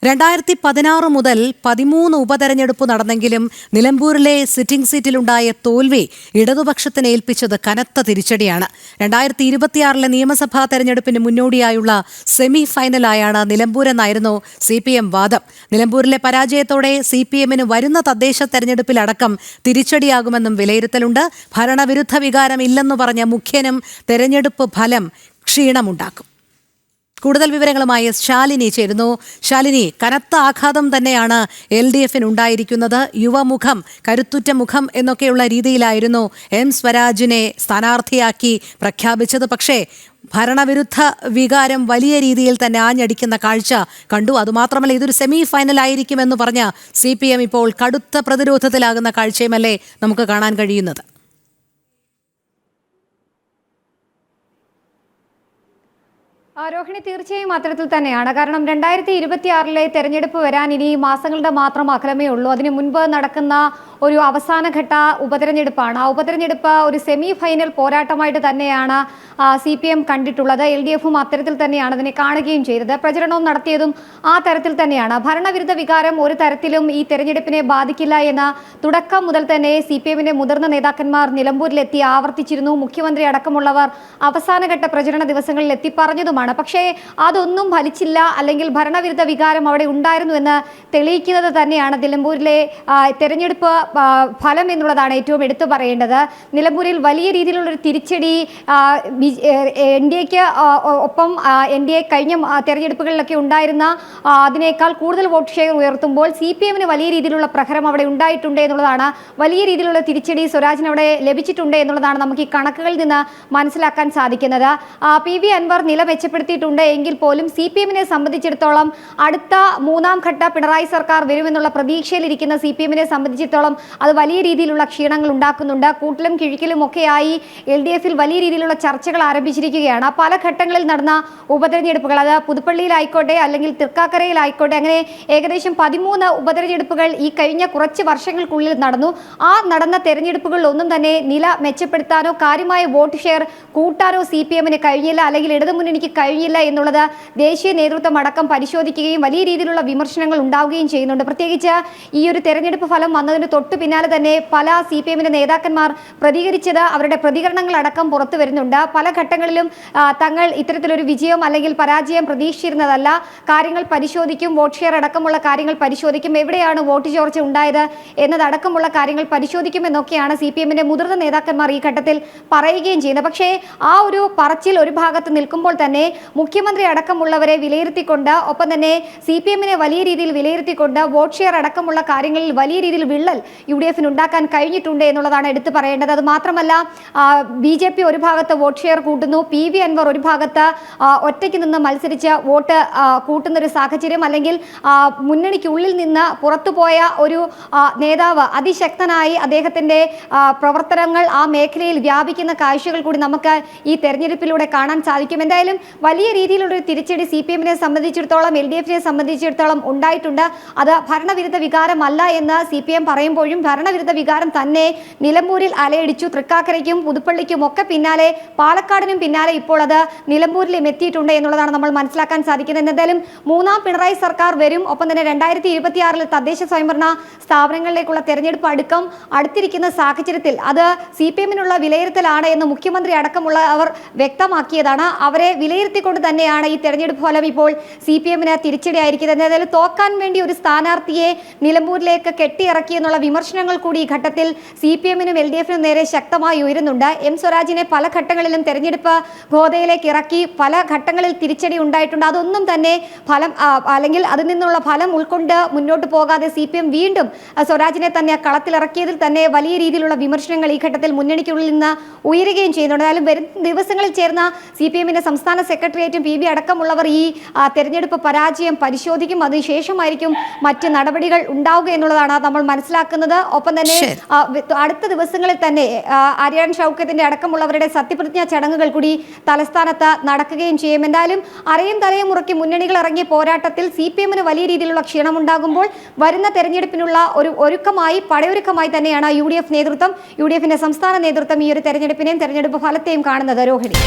2016 മുതൽ 13 ഉപതെരഞ്ഞെടുപ്പ് നടന്നെങ്കിലും നിലമ്പൂരിലെ സിറ്റിംഗ് സീറ്റിലുണ്ടായ തോൽവി ഇടതുപക്ഷത്തിന് ഏൽപ്പിച്ചത് കനത്ത തിരിച്ചടിയാണ്. 2026 നിയമസഭാ തെരഞ്ഞെടുപ്പിന് മുന്നോടിയായുള്ള സെമി ഫൈനലായാണ് നിലമ്പൂരെന്നായിരുന്നു CPM വാദം. നിലമ്പൂരിലെ പരാജയത്തോടെ CPMന് വരുന്ന തദ്ദേശ തെരഞ്ഞെടുപ്പിലടക്കം തിരിച്ചടിയാകുമെന്നും വിലയിരുത്തലുണ്ട്. ഭരണവിരുദ്ധ വികാരം ഇല്ലെന്നു പറഞ്ഞ മുഖ്യനും തെരഞ്ഞെടുപ്പ് ഫലം ക്ഷീണമുണ്ടാക്കും. കൂടുതൽ വിവരങ്ങളുമായി ശാലിനി ചേരുന്നു. ശാലിനി, കനത്ത ആഘാതം തന്നെയാണ് LDFന് ഉണ്ടായിരിക്കുന്നത്. യുവമുഖം, കരുത്തുറ്റ മുഖം എന്നൊക്കെയുള്ള രീതിയിലായിരുന്നു M സ്വരാജിനെ സ്ഥാനാർത്ഥിയാക്കി പ്രഖ്യാപിച്ചത്. പക്ഷേ ഭരണവിരുദ്ധ വികാരം വലിയ രീതിയിൽ തന്നെ ആഞ്ഞടിക്കുന്ന കാഴ്ച കണ്ടു. അതുമാത്രമല്ല, ഇതൊരു സെമി ഫൈനൽ ആയിരിക്കുമെന്ന് പറഞ്ഞ CPM ഇപ്പോൾ കടുത്ത പ്രതിരോധത്തിലാകുന്ന കാഴ്ചയുമല്ലേ നമുക്ക് കാണാൻ കഴിയുന്നത്. രോഹിണി, തീർച്ചയായും അത്തരത്തിൽ തന്നെയാണ്. കാരണം 2026 തെരഞ്ഞെടുപ്പ് വരാൻ ഇനി മാസങ്ങളുടെ മാത്രം അകലമേ ഉള്ളൂ. അതിനു മുൻപ് നടക്കുന്ന ഒരു അവസാനഘട്ട ഉപതെരഞ്ഞെടുപ്പാണ്. ആ ഉപതെരഞ്ഞെടുപ്പ് ഒരു സെമി ഫൈനൽ പോരാട്ടമായിട്ട് തന്നെയാണ് CPM കണ്ടിട്ടുള്ളത്. LDFും അത്തരത്തിൽ തന്നെയാണ് അതിനെ കാണുകയും ചെയ്തത്. പ്രചരണവും നടത്തിയതും ആ തരത്തിൽ തന്നെയാണ്. ഭരണവിരുദ്ധ വികാരം ഒരു തരത്തിലും ഈ തെരഞ്ഞെടുപ്പിനെ ബാധിക്കില്ല എന്ന തുടക്കം മുതൽ തന്നെ CPMന്റെ മുതിർന്ന നേതാക്കന്മാർ നിലമ്പൂരിലെത്തി ആവർത്തിച്ചിരുന്നു. മുഖ്യമന്ത്രി അടക്കമുള്ളവർ അവസാനഘട്ട പ്രചരണ ദിവസങ്ങളിൽ എത്തി പറഞ്ഞതുമാണ്. പക്ഷേ അതൊന്നും ഫലിച്ചില്ല, അല്ലെങ്കിൽ ഭരണവിരുദ്ധ വികാരം അവിടെ ഉണ്ടായിരുന്നു എന്ന് തെളിയിക്കുന്നത് തന്നെയാണ് നിലമ്പൂരിലെ തെരഞ്ഞെടുപ്പ് ഫലം എന്നുള്ളതാണ് ഏറ്റവും എടുത്തു പറയേണ്ടത്. നിലമ്പൂരിൽ വലിയ രീതിയിലുള്ളൊരു തിരിച്ചടി NDAക്ക് ഒപ്പം NDA കഴിഞ്ഞ തെരഞ്ഞെടുപ്പുകളിലൊക്കെ ഉണ്ടായിരുന്ന അതിനേക്കാൾ കൂടുതൽ വോട്ട് ഷെയർ ഉയർത്തുമ്പോൾ CPMന് വലിയ രീതിയിലുള്ള പ്രഹരം അവിടെ ഉണ്ടായിട്ടുണ്ട് എന്നുള്ളതാണ്. വലിയ രീതിയിലുള്ള തിരിച്ചടി സ്വരാജിന് അവിടെ ലഭിച്ചിട്ടുണ്ട് എന്നുള്ളതാണ് നമുക്ക് ഈ കണക്കുകളിൽ നിന്ന് മനസ്സിലാക്കാൻ സാധിക്കുന്നത്. PV അൻവർ നില മെച്ചപ്പെടുത്തിയിട്ടുണ്ട് എങ്കിൽ പോലും CPMനെ സംബന്ധിച്ചിടത്തോളം അടുത്ത മൂന്നാം ഘട്ട പിണറായി സർക്കാർ വരുമെന്നുള്ള പ്രതീക്ഷയിലിരിക്കുന്ന CPMനെ സംബന്ധിച്ചിടത്തോളം അത് വലിയ രീതിയിലുള്ള ക്ഷീണങ്ങൾ ഉണ്ടാക്കുന്നുണ്ട്. കൂട്ടിലും കിഴിക്കലും ഒക്കെയായി LDFിൽ വലിയ രീതിയിലുള്ള ചർച്ചകൾ ആരംഭിച്ചിരിക്കുകയാണ്. പല ഘട്ടങ്ങളിൽ നടന്ന ഉപതെരഞ്ഞെടുപ്പുകൾ, അത് പുതുപ്പള്ളിയിലായിക്കോട്ടെ അല്ലെങ്കിൽ തൃക്കാക്കരയിലായിക്കോട്ടെ, അങ്ങനെ ഏകദേശം 13 ഉപതെരഞ്ഞെടുപ്പുകൾ ഈ കഴിഞ്ഞ കുറച്ച് വർഷങ്ങൾക്കുള്ളിൽ നടന്നു. ആ നടന്ന തെരഞ്ഞെടുപ്പുകളിലൊന്നും തന്നെ നില മെച്ചപ്പെടുത്താനോ കാര്യമായ വോട്ട് ഷെയർ കൂട്ടാനോ CPMന് കഴിഞ്ഞില്ല, അല്ലെങ്കിൽ ഇടതുമുന്നണിക്ക് കഴിഞ്ഞില്ല എന്നുള്ളത് ദേശീയ നേതൃത്വം അടക്കം പരിശോധിക്കുകയും വലിയ രീതിയിലുള്ള വിമർശനങ്ങൾ ഉണ്ടാവുകയും ചെയ്യുന്നുണ്ട്. പ്രത്യേകിച്ച് ഈ ഒരു തെരഞ്ഞെടുപ്പ് ഫലം വന്നതിന് തൊട്ടു പിന്നാലെ തന്നെ പല CPMന്റെ നേതാക്കന്മാർ പ്രതികരിച്ചത്, അവരുടെ പ്രതികരണങ്ങൾ അടക്കം പുറത്തു വരുന്നുണ്ട്. പല ഘട്ടങ്ങളിലും തങ്ങൾ ഇത്തരത്തിലൊരു വിജയം അല്ലെങ്കിൽ പരാജയം പ്രതീക്ഷിച്ചിരുന്നതല്ല, കാര്യങ്ങൾ പരിശോധിക്കും, വോട്ട് ഷെയർ അടക്കമുള്ള കാര്യങ്ങൾ പരിശോധിക്കും, എവിടെയാണ് വോട്ട് ചോർച്ച ഉണ്ടായത് എന്നതടക്കമുള്ള കാര്യങ്ങൾ പരിശോധിക്കുമെന്നൊക്കെയാണ് CPMന്റെ മുതിർന്ന നേതാക്കന്മാർ ഈ ഘട്ടത്തിൽ പറയുകയും ചെയ്യുന്നത്. പക്ഷേ ആ ഒരു പറച്ചിൽ ഒരു ഭാഗത്ത് നിൽക്കുമ്പോൾ തന്നെ മുഖ്യമന്ത്രി അടക്കമുള്ളവരെ വിലയിരുത്തിക്കൊണ്ട്, ഒപ്പം തന്നെ CPMനെ വലിയ രീതിയിൽ വിലയിരുത്തിക്കൊണ്ട് വോട്ട് ഷെയർ അടക്കമുള്ള കാര്യങ്ങളിൽ വലിയ രീതിയിൽ വിള്ളൽ UDFന് ഉണ്ടാക്കാൻ കഴിഞ്ഞിട്ടുണ്ട് എന്നുള്ളതാണ് എടുത്തു പറയേണ്ടത്. അത് മാത്രമല്ല, BJP ഒരു ഭാഗത്ത് വോട്ട് ഷെയർ കൂട്ടുന്നു, PV അൻവർ ഒരു ഭാഗത്ത് ഒറ്റയ്ക്ക് നിന്ന് മത്സരിച്ച് വോട്ട് കൂട്ടുന്നൊരു സാഹചര്യം, അല്ലെങ്കിൽ മുന്നണിക്കുള്ളിൽ നിന്ന് പുറത്തുപോയ ഒരു നേതാവ് അതിശക്തനായി അദ്ദേഹത്തിൻ്റെ പ്രവർത്തനങ്ങൾ ആ മേഖലയിൽ വ്യാപിക്കുന്ന കാഴ്ചകൾ കൂടി നമുക്ക് ഈ തെരഞ്ഞെടുപ്പിലൂടെ കാണാൻ സാധിക്കും. എന്തായാലും വലിയ രീതിയിലുള്ളൊരു തിരിച്ചടി CPMനെ സംബന്ധിച്ചിടത്തോളം LDFനെ സംബന്ധിച്ചിടത്തോളം ഉണ്ടായിട്ടുണ്ട്. അത് ഭരണവിരുദ്ധ വികാരമല്ല എന്ന് CPM പറയുമ്പോഴും ഭരണവിരുദ്ധ വികാരം തന്നെ നിലമ്പൂരിൽ അലയടിച്ചു. തൃക്കാക്കരയ്ക്കും പുതുപ്പള്ളിക്കും ഒക്കെ പിന്നാലെ, പാലക്കാടിനും പിന്നാലെ ഇപ്പോൾ അത് നിലമ്പൂരിലും എത്തിയിട്ടുണ്ട് എന്നുള്ളതാണ് നമ്മൾ മനസ്സിലാക്കാൻ സാധിക്കുന്നത്. എന്തായാലും മൂന്നാം പിണറായി സർക്കാർ വരും. ഒപ്പം തന്നെ 2026 തദ്ദേശ സ്വയംഭരണ സ്ഥാപനങ്ങളിലേക്കുള്ള തെരഞ്ഞെടുപ്പ് അടുത്തിരിക്കുന്ന സാഹചര്യത്തിൽ അത് CPMനുള്ള വിലയിരുത്തലാണ് എന്ന് മുഖ്യമന്ത്രി അടക്കമുള്ള അവർ വ്യക്തമാക്കിയതാണ്. അവരെ വിലയിരുത്തിക്കൊണ്ട് തന്നെയാണ് ഈ തെരഞ്ഞെടുപ്പ് ഫലം ഇപ്പോൾ CPMന് തിരിച്ചടിയായിരിക്കുന്നത്. എന്തായാലും തോക്കാൻ വേണ്ടി ഒരു സ്ഥാനാർത്ഥിയെ നിലമ്പൂരിലേക്ക് കെട്ടിയിറക്കി എന്നുള്ള വിമർശനങ്ങൾ കൂടി ഈ ഘട്ടത്തിൽ CPMനും LDFനും നേരെ ശക്തമായി ഉയരുന്നുണ്ട്. M സ്വരാജിനെ പല ഘട്ടങ്ങളിലും തെരഞ്ഞെടുപ്പ് ഗോതയിലേക്ക് ഇറക്കി പല ഘട്ടങ്ങളിൽ തിരിച്ചടി ഉണ്ടായിട്ടുണ്ട്. അതൊന്നും തന്നെ ഫലം അല്ലെങ്കിൽ അതിൽ നിന്നുള്ള ഫലം ഉൾക്കൊണ്ട് മുന്നോട്ട് പോകാതെ CPM വീണ്ടും സ്വരാജിനെ തന്നെ കളത്തിലിറക്കിയതിൽ തന്നെ വലിയ രീതിയിലുള്ള വിമർശനങ്ങൾ ഈ ഘട്ടത്തിൽ മുന്നണിക്കുള്ളിൽ നിന്ന് ഉയരുകയും ചെയ്യുന്നുണ്ട്. എന്നാലും വരും ദിവസങ്ങളിൽ ചേർന്ന CPMന്റെ സംസ്ഥാന സെക്രട്ടേറിയറ്റും PV അടക്കമുള്ളവർ ഈ തെരഞ്ഞെടുപ്പ് പരാജയം പരിശോധിക്കും. അതിനുശേഷമായിരിക്കും മറ്റ് നടപടികൾ ഉണ്ടാവുക എന്നുള്ളതാണ് നമ്മൾ മനസ്സിലാക്കുന്നത്. ഒപ്പം തന്നെ അടുത്ത ദിവസങ്ങളിൽ തന്നെ ആര്യാൻ ഷൗക്കത്തിന്റെ അടക്കമുള്ളവരുടെ സത്യപ്രതിജ്ഞാ ചടങ്ങുകൾ കൂടി തലസ്ഥാനത്ത് നടക്കുകയും ചെയ്യും. എന്തായാലും അറയും തലയും മുറക്കി മുന്നണികൾ ഇറങ്ങിയ പോരാട്ടത്തിൽ CPMന് വലിയ രീതിയിലുള്ള ക്ഷീണമുണ്ടാകുമ്പോൾ വരുന്ന തെരഞ്ഞെടുപ്പിനുള്ള ഒരു പടയൊരുക്കമായി തന്നെയാണ് UDF നേതൃത്വം, UDFന്റെ സംസ്ഥാന നേതൃത്വം ഈ ഒരു തെരഞ്ഞെടുപ്പിനെയും തെരഞ്ഞെടുപ്പ് ഫലത്തെയും കാണുന്നത്. രോഹിണി.